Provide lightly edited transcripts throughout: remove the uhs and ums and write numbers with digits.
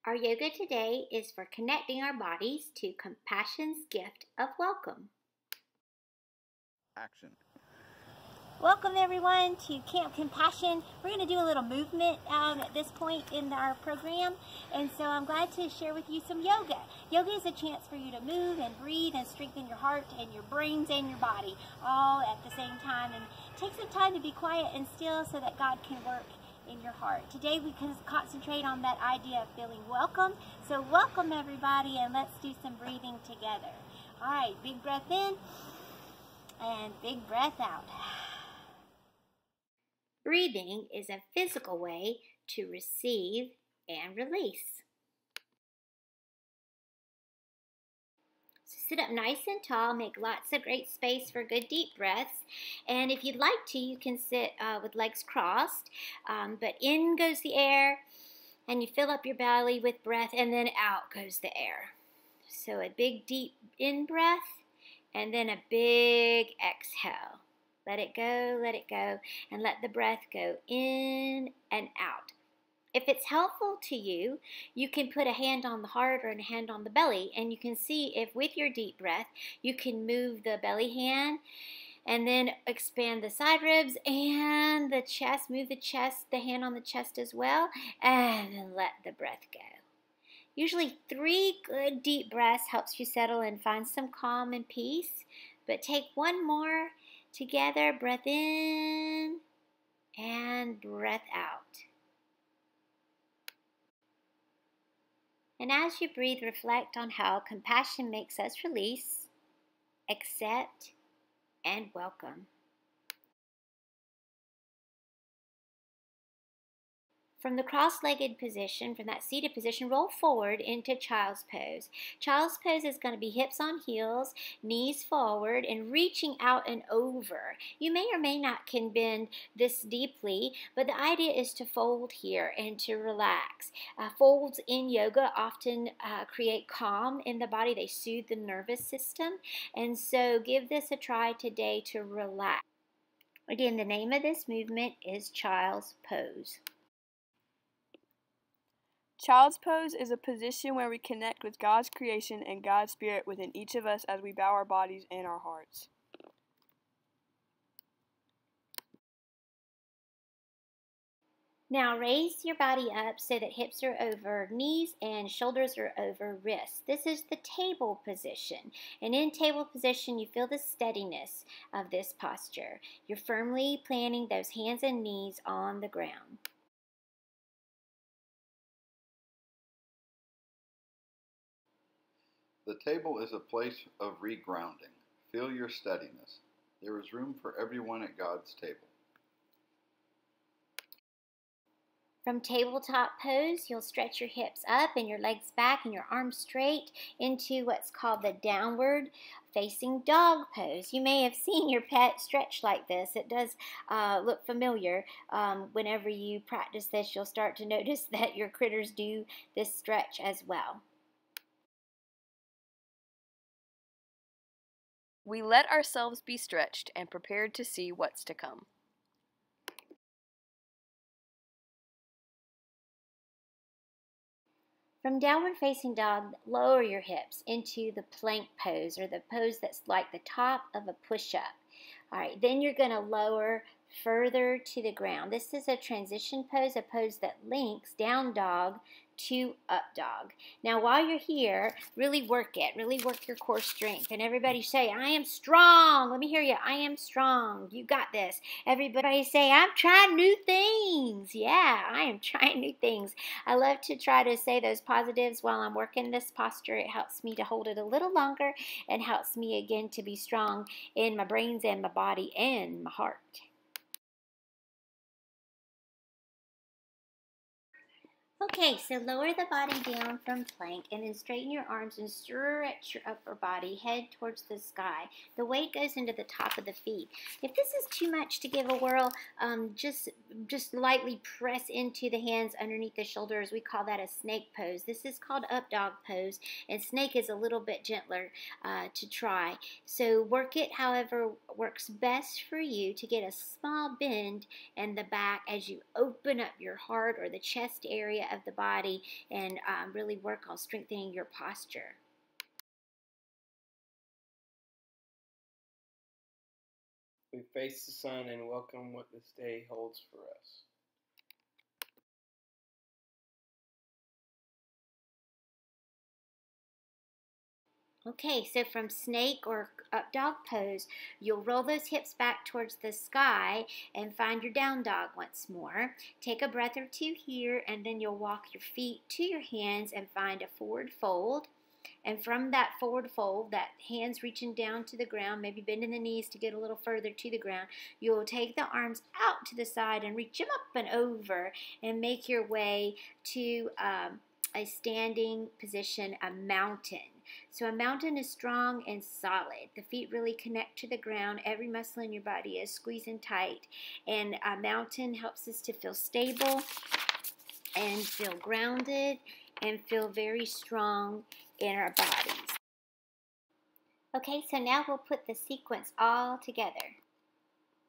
Our yoga today is for connecting our bodies to compassion's gift of welcome. Action. Welcome everyone to Camp Compassion. We're going to do a little movement at this point in our program, and so I'm glad to share with you some yoga. Yoga is a chance for you to move and breathe and strengthen your heart and your brains and your body all at the same time, and take some time to be quiet and still so that God can work in your heart. Today we can concentrate on that idea of feeling welcome. So welcome everybody, and let's do some breathing together. All right, big breath in and big breath out. Breathing is a physical way to receive and release. So sit up nice and tall, make lots of great space for good deep breaths. And if you'd like to, you can sit with legs crossed, but in goes the air, and you fill up your belly with breath, and then out goes the air. So a big deep in breath, and then a big exhale. Let it go, and let the breath go in and out. If it's helpful to you, you can put a hand on the heart or a hand on the belly, and you can see if with your deep breath, you can move the belly hand and then expand the side ribs and the chest, move the chest, the hand on the chest as well, and then let the breath go. Usually 3 good deep breaths helps you settle and find some calm and peace, but take one more together. Breath in and breath out. And as you breathe, reflect on how compassion makes us release, accept, and welcome. From the cross-legged position, from that seated position, roll forward into child's pose. Child's pose is going to be hips on heels, knees forward, and reaching out and over. You may or may not can bend this deeply, but the idea is to fold here and to relax. Folds in yoga often create calm in the body. They soothe the nervous system, and so give this a try today to relax. Again, the name of this movement is child's pose. Child's pose is a position where we connect with God's creation and God's spirit within each of us as we bow our bodies and our hearts. Now raise your body up so that hips are over knees and shoulders are over wrists. This is the table position. And in table position, you feel the steadiness of this posture. You're firmly planting those hands and knees on the ground. The table is a place of regrounding. Feel your steadiness. There is room for everyone at God's table. From tabletop pose, you'll stretch your hips up and your legs back and your arms straight into what's called the downward facing dog pose. You may have seen your pet stretch like this. It does look familiar. Whenever you practice this, you'll start to notice that your critters do this stretch as well. We let ourselves be stretched and prepared to see what's to come. From downward facing dog, lower your hips into the plank pose, or the pose that's like the top of a push-up. All right, then you're going to lower further to the ground. This is a transition pose, a pose that links down dog to up dog. Now while you're here, really work it. Really work your core strength. And everybody say, I am strong. Let me hear you. I am strong. You got this. Everybody say, I'm trying new things. Yeah, I am trying new things. I love to try to say those positives while I'm working this posture. It helps me to hold it a little longer and helps me again to be strong in my brains and my body and my heart. Okay, so lower the body down from plank and then straighten your arms and stretch your upper body, head towards the sky. The weight goes into the top of the feet. If this is too much to give a whirl, just lightly press into the hands underneath the shoulders. We call that a snake pose. This is called up dog pose, and snake is a little bit gentler to try. So work it however works best for you to get a small bend in the back as you open up your heart or the chest area of the body and really work on strengthening your posture. We face the sun and welcome what this day holds for us. Okay, so from snake or up dog pose, you'll roll those hips back towards the sky and find your down dog once more. Take a breath or two here, and then you'll walk your feet to your hands and find a forward fold. And from that forward fold, that hands reaching down to the ground, maybe bending the knees to get a little further to the ground, you'll take the arms out to the side and reach them up and over and make your way to a standing position, a mountain. So a mountain is strong and solid. The feet really connect to the ground. Every muscle in your body is squeezing tight. And a mountain helps us to feel stable and feel grounded and feel very strong in our bodies. Okay, so now we'll put the sequence all together.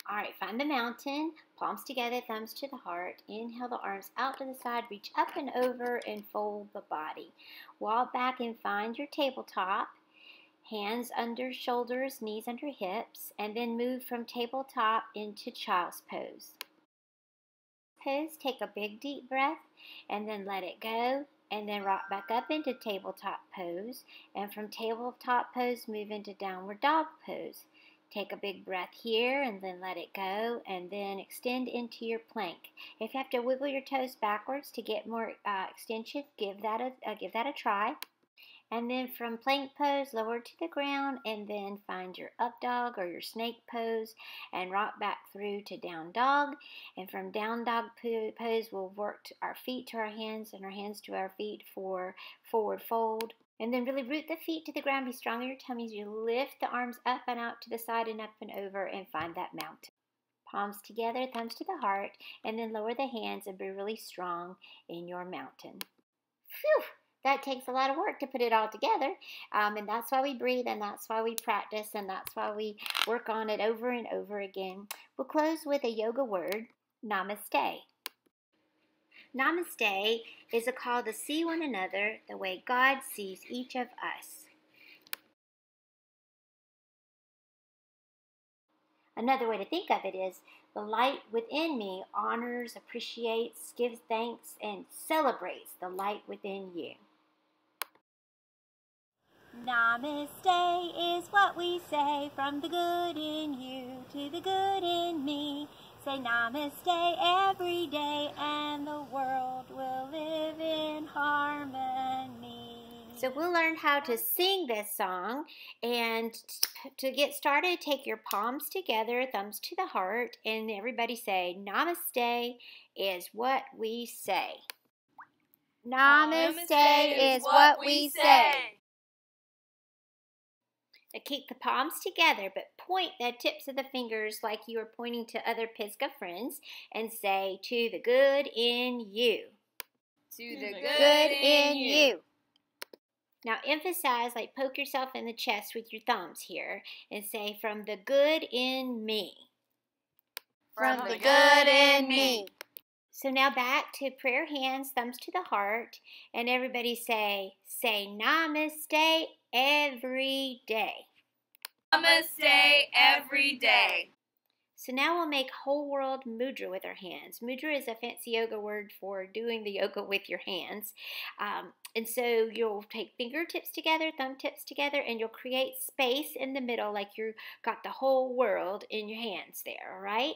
All right, find the mountain, palms together, thumbs to the heart. Inhale the arms out to the side, reach up and over and fold the body. Walk back and find your tabletop. Hands under shoulders, knees under hips, and then move from tabletop into child's pose. Take a big deep breath and then let it go, and then rock back up into tabletop pose, and from tabletop pose move into downward dog pose. Take a big breath here and then let it go, and then extend into your plank. If you have to wiggle your toes backwards to get more extension, give that a try. And then from plank pose, lower to the ground, and then find your up dog or your snake pose and rock back through to down dog. And from down dog pose, we'll work our feet to our hands and our hands to our feet for forward fold. And then really root the feet to the ground. Be strong in your tummies. You lift the arms up and out to the side and up and over and find that mountain. Palms together, thumbs to the heart, and then lower the hands and be really strong in your mountain. Phew! That takes a lot of work to put it all together, and that's why we breathe, and that's why we practice, and that's why we work on it over and over again. We'll close with a yoga word, Namaste. Namaste is a call to see one another the way God sees each of us. Another way to think of it is the light within me honors, appreciates, gives thanks, and celebrates the light within you. Namaste is what we say, from the good in you to the good in me. Say Namaste every day and the world will live in harmony. So we'll learn how to sing this song, and to get started, take your palms together, thumbs to the heart, and everybody say, Namaste is what we say. Namaste is what we say. Now keep the palms together, but point the tips of the fingers like you are pointing to other Pisgah friends, and say, to the good in you. To the Good in you. Now emphasize, like poke yourself in the chest with your thumbs here, and say, from the good in me. From the good in me. So now back to prayer hands, thumbs to the heart, and everybody say Namaste every day. Namaste every day. So now we'll make whole world mudra with our hands. Mudra is a fancy yoga word for doing the yoga with your hands. And so you'll take fingertips together, thumb tips together, and you'll create space in the middle like you've got the whole world in your hands there, all right?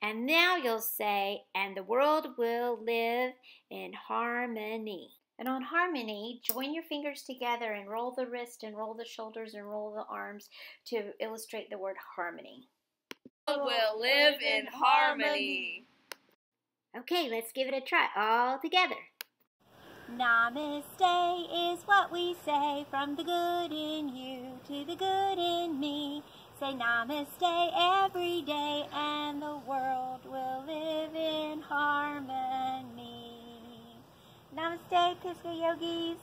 And now you'll say, and the world will live in harmony. And on harmony, join your fingers together and roll the wrist and roll the shoulders and roll the arms to illustrate the word harmony. Will live in harmony. Okay, let's give it a try all together. Namaste is what we say, from the good in you to the good in me. Say Namaste every day and the world will live in harmony. Namaste, Pisgah Yogis.